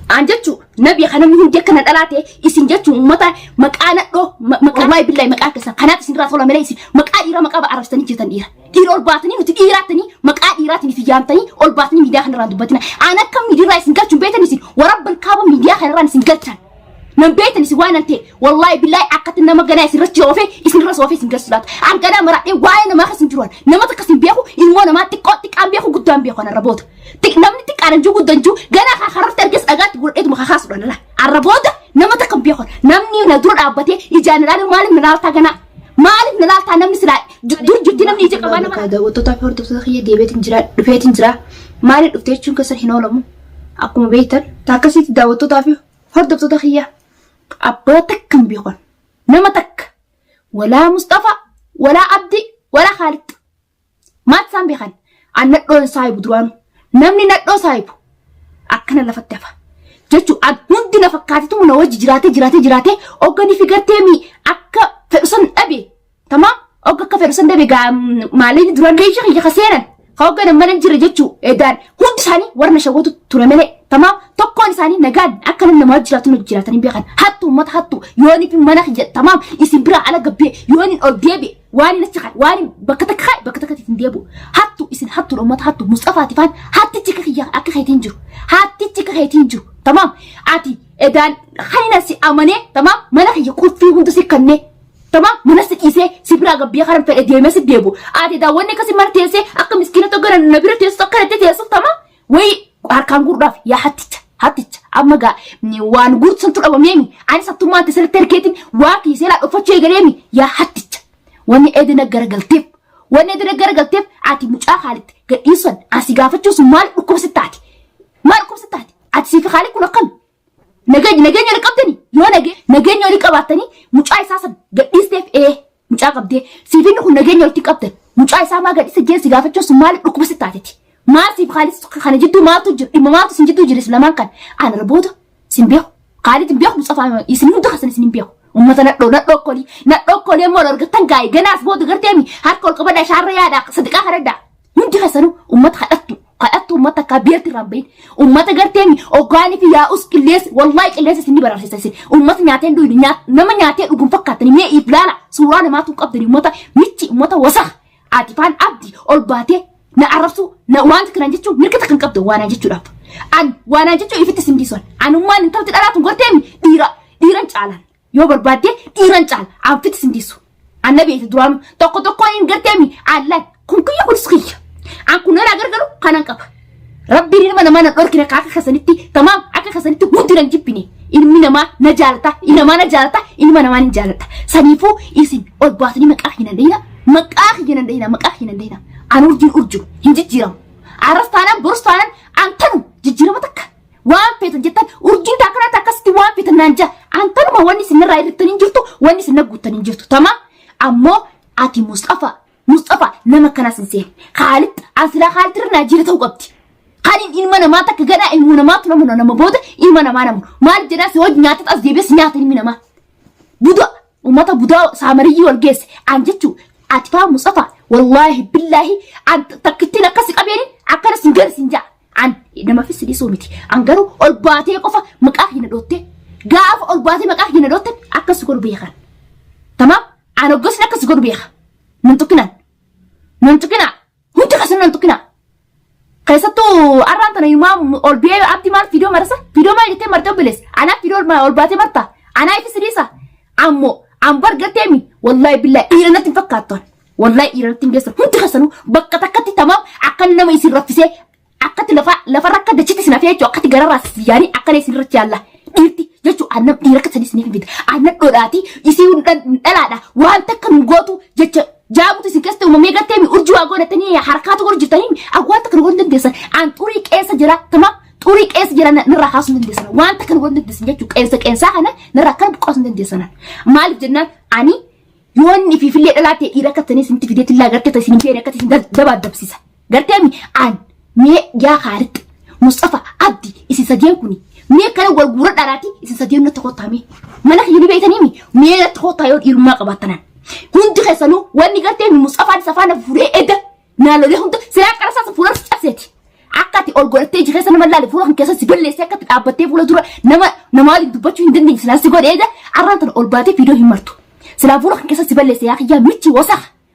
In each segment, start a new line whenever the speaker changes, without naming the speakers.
anjechu nabi kana mi hunde kana dalate isin jechu mata maqana do maqamay billahi maqaka sa kana isin rasul mala isin maqadira maqaba arastani jitan dira dir ol batani nuti iratani maqadiratani fi jantani ol batani mi dakhna randu batina ana kam mi dira isin gachu betani isin wa rabbal kaaba mi dakhna ran isin galtan من بيت نسوان أنت والله بالله عقدنا ما جنا يصير رجع وفي يصير رأس وفي يصير صلاة عن كلام مرأي واين ما خسن جوان نما تقسم بياخو إن وانا ما تك أم بياخو قدام بياخو أنا ربوت تك نمني تك أنا جو قدام جو جنا خررت ترجس أجات تقول إيه ما خاص ولا لا الربوت نما تكم بياخو نمني ندور أبتي يجانا لنا مال من الأرض جنا مال من الأرض نمني سلا دور جدي نمني يجي كمان هذا وتطلع فرد تخيل ديبت إنجرا دفعت إنجرا مال الأفتيش شو كسر هنا ولا مو أقوم بيتر تاكسي تداوت تطافي فرد تخيل أباتك كم بيقول نمتك ولا مصطفى ولا عبدي ولا خالد ما تسام بيخان عن نقول صايب دروان نمني نقول صايب أكنا لفتفا جتشو أدمنتي نفكاتي من وجه جراتي أوكاني في قرتيمي أكا فرسان أبي تمام أوكا فرسان أبي قام مالي دروان ليش يا خسيرا خاوكا لما نجري جتشو إدان هود ثاني ورنا شغوتو ترملي تمام تقول ثاني نجاد أكل إنما جراتني بيخان حطوا ما تحطوا يوني في مناخ تمام يسبرا على قبي يوني أوديبي واني نستخدم واني بكتك تنديبو حطوا حطوا لو ما تحطوا مصطفى تفان حتى تكخيا أكخيتينجو تمام عاتي إدان خلينا سي أمانة تمام مناخ يقول فيهم تسكنني تمام مناسك إيسه سبرا قبي خارم في الديمة سديبو عاتي دا واني كسي مرتيسه أكم مسكينة تقرن نبيرة تسكر تيسو تمام وي أركان غرف يا حتيت أما جا وان غرت سنتر أبو ميمي أنا ساتوما تسال تركيتين واقي سيلا أفتشي غريمي يا حتيت واني أدنى جرجل تيب عاتي مش خالد كإيسون أسيقافتشو سمال ركوب ستاتي عاتي سيف خالد كنا قم نجاني ركبتني نجاني ركبتني مش أساسا قديستيف إيه مش قبدي سيفين كنا نجاني ركبتني مش أساسا ما قديس جين سيقافتشو سمال ركوب ستاتي ما سيب خالد خنا جدو ما تجر إما ما تسنجدو جريس لما كان أنا ربوده سنبيخ خالد بيخ مصطفى يسنون دخسن سنبيخ ومثلا نطلق كولي مرة قتن جاي جناس بود قرتيمي هاد كل قبضة شهر رياضة صدقة خردا من دخسنو ومت خلقتو مت كبير تربين ومت قرتيمي أوقاني في يا أس كليس والله كليس سني برا سيسي ومت نياتين دوي نما نياتين وقوم فكرتني مي إبلالا سورانة ما تقبضني ومت ميتي ومت وسخ عاطفان عبدي أولباتي نعرفه نوانت كنا جتشو مركز كن قبضه وانا جتشو راب وانا جتشو يفتح سنديسون أنا ما ننتظر تلاتة قرتين ديران شالان يوبر بعدين ديران شال عم فتح سنديسو النبي يتدوام تقطقين قرتيني على كن كي يقول سخية عن كنا لا قرقلو كنا نقب ربي رينا ما نقول كنا كاك خسنتي تمام كاك خسنتي وديران جبني إن منا ما نجالتا إن ما نجالتا سنيفو يسين أول باتني مكاخينا دينا أنا أرجو هنجي جيرام عرفت أنا برست أنا أنتنو جيرام تك وان بيت جدا أرجين تاكنا تاكستي وان بيت نانجا أنتنو ما واني سنة رايد تنجرتو واني سنة قوت تنجرتو تمام أما أتي مصطفى نما كنا سنسيه خالد أصلا خالد رنا جيرتو قبتي خالد إلمنا ما تك جنا إلمنا ما تنمنا نما بود إلمنا ما نمو ما الجنا سواد نياتت أصدي بس نيات إلمنا ما بودا وما تبودا سامري والجيس عنجتو أتفهم مصطفى والله بالله عن تكتينا كسي قبيري عكنا سنجا عن إنما في سدي سومتي عنقرو الباتي قفا مكاهينا دوتي قاف الباتي مكاهينا دوتي عكس سكور بيخان تمام أنا قصنا كسكور بيخ ننتقنا هنت كسنا ننتقنا كيساتو أرانتنا يوم البيع عبدي مال فيديو ما يجتمع مرتب بلس أنا فيديو ما الباتي مرتا أنا في سديسا عم برجع تامي والله بالله إيرنا تنفكرتون والله إيران تنجسر هنت خسنو بكتكتي تمام عقلنا ما يصير رفسه عقت لفرقة دشيت سنافيا جو عقت جرر يعني عقل يصير رجاله ديرتي جتو أنا ديرك تدي سنين بيد أنا دوراتي يصير لا وأنت كم قوتو جابو تسكست ومامي قتامي أرجو أقول تاني حركات أرجو تاني أقواتك نقول ندسر عن طريق إيس جرا تمام طريق إيس جرا نرى خاص ندسر وأنت كنقول ندسر جتو إيس أنا نرى كان بقص ندسر مالك جنة أني يوني في الليل لا تيرا كتني سنت في ديت الله قرت تسين فينا كتسين دبا دبسيسا قرتامي عن مي يا خالد مصطفى عبدي إسي سدينكوني مي كان والغورة داراتي إسي سديننا تقطامي ملك يلي بيتني مي تقطا يود إرما قبطنا هند خسنو واني قرتامي مصطفى سفانا فري إدا نالو لي هند سلاك راسا فورس أسيتي akkati ol godhattee jikeessa nama laale fuula kan keessa si balleessee akkati dhaabbattee fuula dura nama waliin dubbachuu hin dandeenye silaa si godheedha arraan tan ol baatee fiidoo hin martu silaa fuula kan keessa si balleessee yaa kiyyaa michi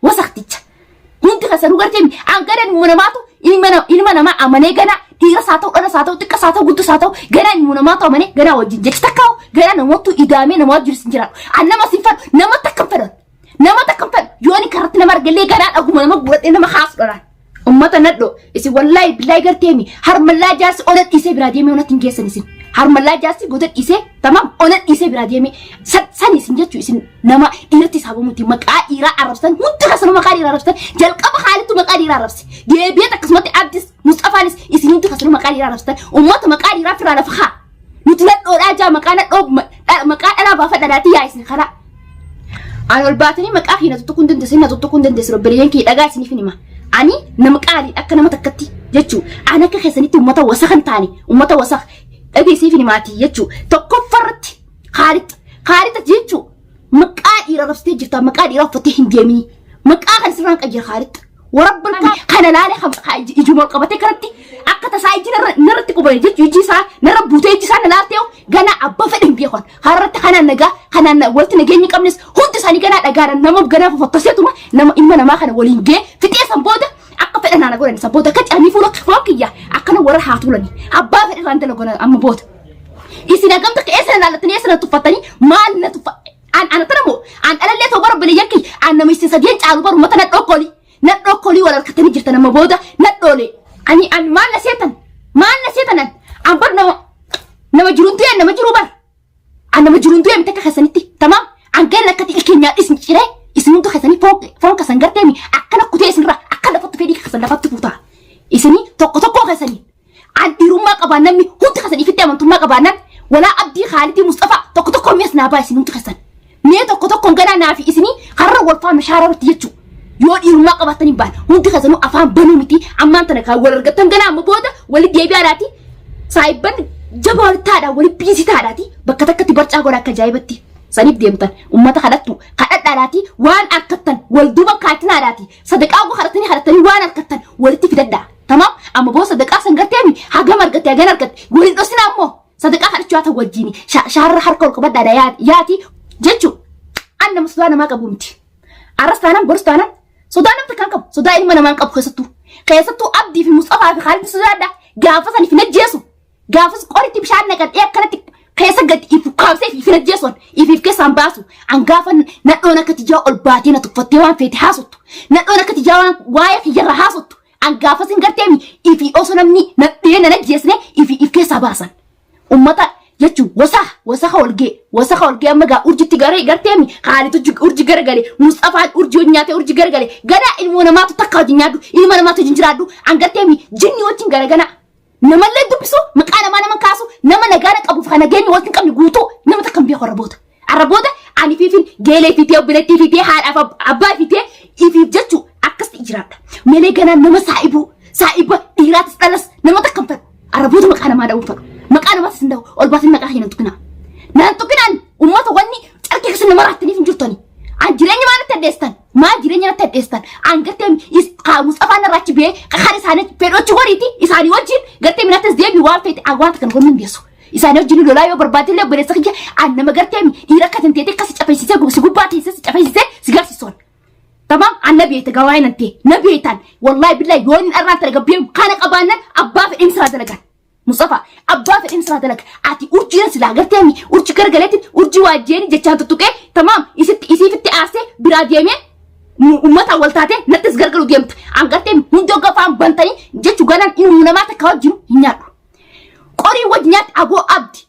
wasaqticha hundi kasanuu gartee angadan munamaatu ilma namaa amanee gana dhiira saa ta'u dhala saa ta'u xiqqa saa ta'u guddaa saa ta'u gana munamaatu amanee gana wajjin jechi takkaa'u gana namoottu idaamee nama wajjin sin jiraadhu an nama sin fadhu nama takkan fedhan yooni karratti nama argallee ganaa dhaguma nama guuradhee nama haasu dharaan ummata nadho isin wallahi billahi garteemi harmallaa jaarsi onat dhiisee biraa deemee onat hin geessan isin harmallaa jaarsi goda dhiisee tamam onat dhiisee biraa deemee san isin jechuu isin nama dhiiratti saabamutti maqaa dhiiraa arrabsan hundi kasanuu maqaa dhiiraa arrabsan jalqaba haalittu maqaa dhiiraa arrabsi deebi'ee akkasumatti abdis mustafaanis isin hundi kasanuu maqaa dhiiraa arrabsan ummata maqaa dhiiraa firaa lafa haa nuti nadhoodhaa jaa maqaa nadhoo maqaa dhalaa baafa dhalaati yaa isin karaa an ol baatanii maqaa hina tuttuquu hin dandeessu robbeleeyyan kii dhagaa isiniif hima ani nama qaali akka nama takkatti jechuu an akka keessanitti ummata wasaq hin taane ummata wasaq dhageessiif himaatii jechuu tokkoffarratti haalixa jechuu maqaa dhiira rabsitee jirta maqaa dhiira uffattee hin deemini maqaa kan sirraan qajeer haalixa warabbal kana laale ijuma qabatee kanatti akka tasaa iji narratti qubane jechuu iji isaa narra buutee iji isaa nalaaltee gana abba fedhin beekon harratti kanaan nagaa kanaan walti nageenyi qabnes hundi isaanii ganaa dhagaadhaan nama ganaa fofottoseetuma nama ilma namaa kana waliin gee fixee san booda akka fedhan ana godhan san booda akka caanii fuula kiyya akkana warra haa tuulani abbaa fedhe irraan dalagoona amma booda isin agamta eessa laalatanii eessa tuffatanii maal na tuffa ana tanamoo an dhalallee too bara bale yakki an nama isin sadeen caalu baru mata nadhoo kolii wal harkatanii jirtan amma booda nadhoole ani maal na seetan an bar nama jiruu bar an nama jiruuntu yaa mitaka keessanitti tamam an ganna akkati ilkeenyaa isin ciree isin hundi keessanii foon kasan garteemi akkana kutee isinirra akka lafatti fedhii kasan lafatti fuutaa isinii tokko keessanii an dhiirummaa qabaan namni hundi keessanii fitti amantummaa qabaannan walaa abdii Khaalidii Mustafaa tokko mees naa baa isin hundi keessan mee tokko ganaa naafi isinii harra walfaa mishaararratti jechuu yoo dhiirummaa qabaatanii baan hundi keessanuu afaan banuu miti ammaan tana kaa wal argattan ganaa amma booda wali deebi'aadhaati saayibban jabaa walittaadha wali biisitaadhaati bakka takkatti barcaa godha akka ajaa'ibatti saniif deemtan ummata kadhadhaadhaati waan akkattan wal duuba kaatinaadhaati sadaqaa goo kadhatanii waan akkattan walitti fidadhaa tamam amma boo sadaqaa san garteemi hagam argatte hagan argatte waliin dhosinaa ammoo sadaqaa kadhachuu haa ta'u wajjiini shaarra harka ol qabadhaadha yaati jechuu an nama sodaa namaa qabu miti arras taanaan boris taanaan sodaa namta kan qabu sodaa ilma namaan qabu keessattuu abdii fi Mustafaa fi Khaalid sodaadha gaafa saniif najjeesu gaafas qoritti bishaan naqadhee akkanatti keessa gadi ifu kaabsee fi finajjeesuun ifiif keessaan baasu an gaafa nadhoon akka tijaa ol baatee na tuffattee waan feete haasottu nadhoon akka tijaa waan waa'ee kiyyarra haasottu an gaafas hin garteemi ifi osoo namni nadhee na najjeesne if keessaa baasan ummata jechuun wasaha olgee amma gaa urjitti garteemi Khaalid urji garagale Mustafaan urji nyaate urji garagale ganaa ilmoo namaatu takka wajjin nyaaddu ilma namaatu wajjin jiraaddu an garteemi jinni wajjin garagana namallee dubbisu maqaa nama kaasu nama nagaana qabuuf kana geenye waliin qabni guutuu nama takkan beeku arraboota ani fiifin geelee fiitee obboleettii fiitee haadhaaf abbaa fiitee ifiif jechuu akkasti jiraadha meelee ganaa nama saa'iba dhiiraatis dhalas nama takkan fedhu arraboota maqaa namaa dha'uun fedhu maqaa namaatis hin dha'u ol baasin maqaa hin tuqinaan ummata wanni carqee keessa nama raattaniif hin jirtani an jireenya maa natti addeestan an garteemi Mustafaan irraachi bee kakhaan isaanii fedhochi horiiti isaanii wajjin garteemi nattas deebi waan feete an waan takkan goon hin beesu isaanii wajjin lolaa yoo barbaadillee obboleessa kiyya an nama garteemi dhiira akka tanteete akkasi cafeessisee si gubbaa teessee si cafeessisee si garsiisoon tamam an nabeeta gawaa nantee nabeetan wallahi billahi yoo inni arraan talaga beeku kana qabaannan abbaa fedhin siraa dalagan Mustafaa abbaa fedhin siraa dalaga ati urjiin silaa garteemi urji gargaleetti urji waajjeeni jechaan tuttuqee tamam isiifitti aasee biraa deemee ummata wal taate nattis gargaru deemta an gartee hundoo gafaan bantanii jechuu ganaan ilmu namaa takka wajjin hin nyaadhu qorii wajjin nyaatti aboo abdi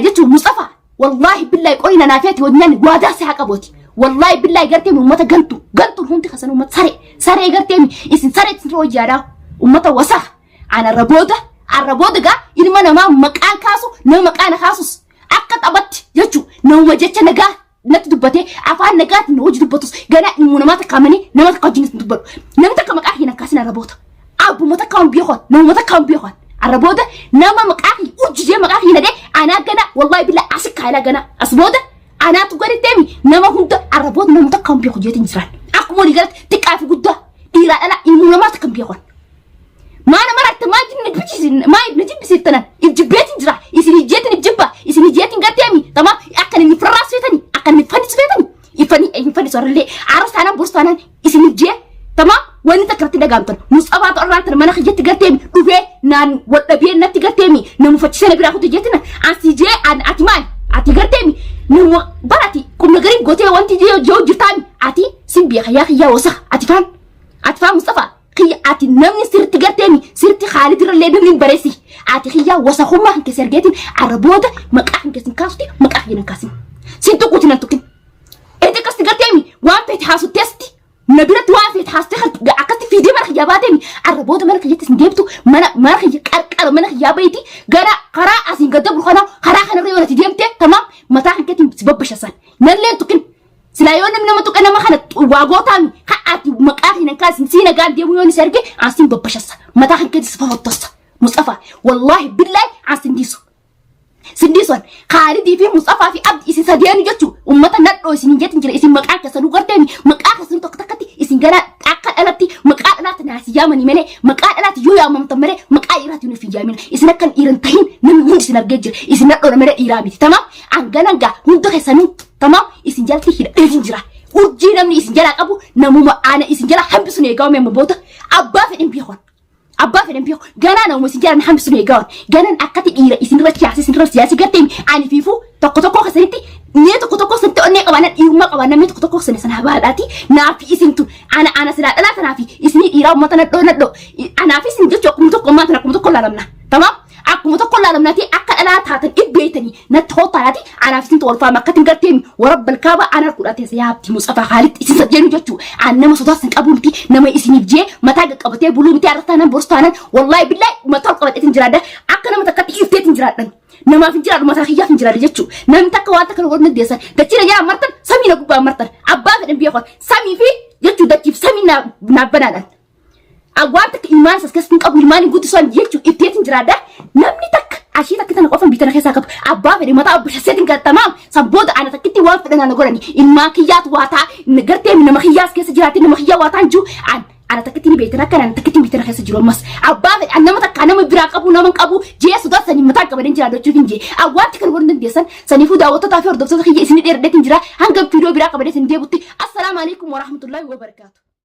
jechuu Mustafaa wallahi billahi qorii nanaafeeti wajjin nyaanni waadaa si haa qabooti wallahi billahi gartee ummata gantuun hundi kasan ummata saree gartee isin saree sin hojjaadhaa ummata wasaa an arrabooda gaa ilma namaa maqaan kaasu nama maqaan kaasus akka taphatti jechuu nama jecha nagaa natti dubbatee afaan nagaatti na hojii dubbatus ganaa ilmu namaa takka amanii nama takka wajjin isin dubbadhu namni takka maqaa hin akkaasin arraboota abbuma takka hin beekon nama takka hin beekon arraboota nama maqaa hin urjijee maqaa hin hadee anaa gana wallahi billahi asikka haala gana asbooda anaatu gaditteemi nama hunda arraboota nama takka hin beeku jeetiin jiraan akkuma walii galatti xiqqaa fi guddaa dhiiraa dhala ilmu namaa takka hin beekon maana mara حتى ما جن نجيب ما نجيب بسيتنا الجبيت جرا يصير جيت نجيبها يصير جيت نقدامي تمام أكن إني فراس فيتني أكن نفني سفيتني يفني صار لي عرس أنا برست أنا يصير جي تمام وين تكرت نجامتن مصابات أرانتن ما نخجت قدامي دوبه نان وتبين نتي قدامي نمفتشنا براخو تجيتنا أسيجي أن أتمان أتي قدامي نمو براتي كم نقرب قوتي وانتي جو جرتامي أتي سنبي خيا وصح أتفهم مصطفى خي أتي نمني سرت قدامي سرت خالد رلي نمني بريسي أتي خيا وصح هم هنك سرقتين عربوده مكاحن كسن كاستي مكاحن كاسم سنتو قوتنا تكين إنت كاستي قدامي وان بيت حاسو تيستي نبيت وان بيت حاسو عكستي في دي مرخ ياباتني عربوده مرخ جيتس نجيبتو مرخ يكركر مرخ يابيتي قرا أسين قدام الخنا قرا خنا ريونا تديمتي تمام متاحن كتم تببش أصلا نلين تكين سلايون من متوك أنا ما خنت واقوتامي حقاتي مكاحن كاس نسينا قال ديمو يوني سرقي عسين ببش أصلا متاحن كتم صفه التصة مصطفى والله بالله عسين ديسو سنديسون خالدي في مصطفى في عبد إسي سدياني جتو ومتا ندو إسي نجت نجري إسي مكاك سنو قردامي مكاك سنو تقتكتي إسي نجرا أكاد ألاتي مكاك ألاتي ناسي يامني مني مكاك ألاتي يو يا ممتمري مكاك إلاتي نفي جامين إسي نكن إيرانتين نمي هند سنرججر إسي ندو نمري إيرامي تمام عنغانانغا هندو خسانو تمام إسي نجالتي هيدا إيجنجرا ورجينا من إسي نجالا أبو نمو ما أنا إسي نجالا حمبسو نيقاو من مبوتا أبا في إمبيخون أبا في الأمبيو جانا ومسجل من حمس نيجان جانا أكتر إيرا إسنرة سياسي سنرة سياسي قدام عن فيفو تقطقو خسرتي نيت تقطقو سنت أني قوانا يوم قوانا ميت تقطقو سنة هبالاتي نافي إسنتو أنا سلا لا تنافي إسني إيرا ما تندو أنا في سنجت يوم تقوم ما تنقوم تقول لنا تمام أقوم تقول لنا تي أكل لا تهاتن إبيتني نتحط على أنا في سنت والفا ما كتن قدام ورب الكعبة أنا كلاتي سيابتي مصطفى خالد إسنجت جتو أنا ما صدق سنك أبومتي نما إسني بجي ما تاجك أبتي بلومتي عرفتنا برستانا والله بالله ما تلقى إتنجرادة أكنا ما تكتي إفتنجرادة نما في جراد ما تخيا في جراد جتو نم تكوات كل ورد نديسا دكتير يا مرتن سامي نقبا مرتن أبا في البيخون سامي في جتو دكتير سامي نبنانا أقواتك إيمان سكسبين أبو إيمان يقول تسوان جتو إفتنجرادة نمني تك عشيتا كده نقفن بيتنا خيسا كب أبا في ما تأبو حسيتين كده تمام سبود أنا تكتي وافد أنا نقولني الماكيات واتا نقرتي من مخياس كيس جراتي مخيا واتا جو أنا تكتيني بيتنا كان أنا تكتيني بيتنا خيس جرو مس أبا أنا ما تك أنا ما براك أبو نامن أبو جي سودا سني متى كبرين جرا دو تشوفين جي أوقات كان ورن ديسن سني فودا وتتافي أردو سودا خيجي سني إيردتين جرا هنقب فيديو براك كبرين سني دي بوتي السلام عليكم ورحمة الله وبركاته.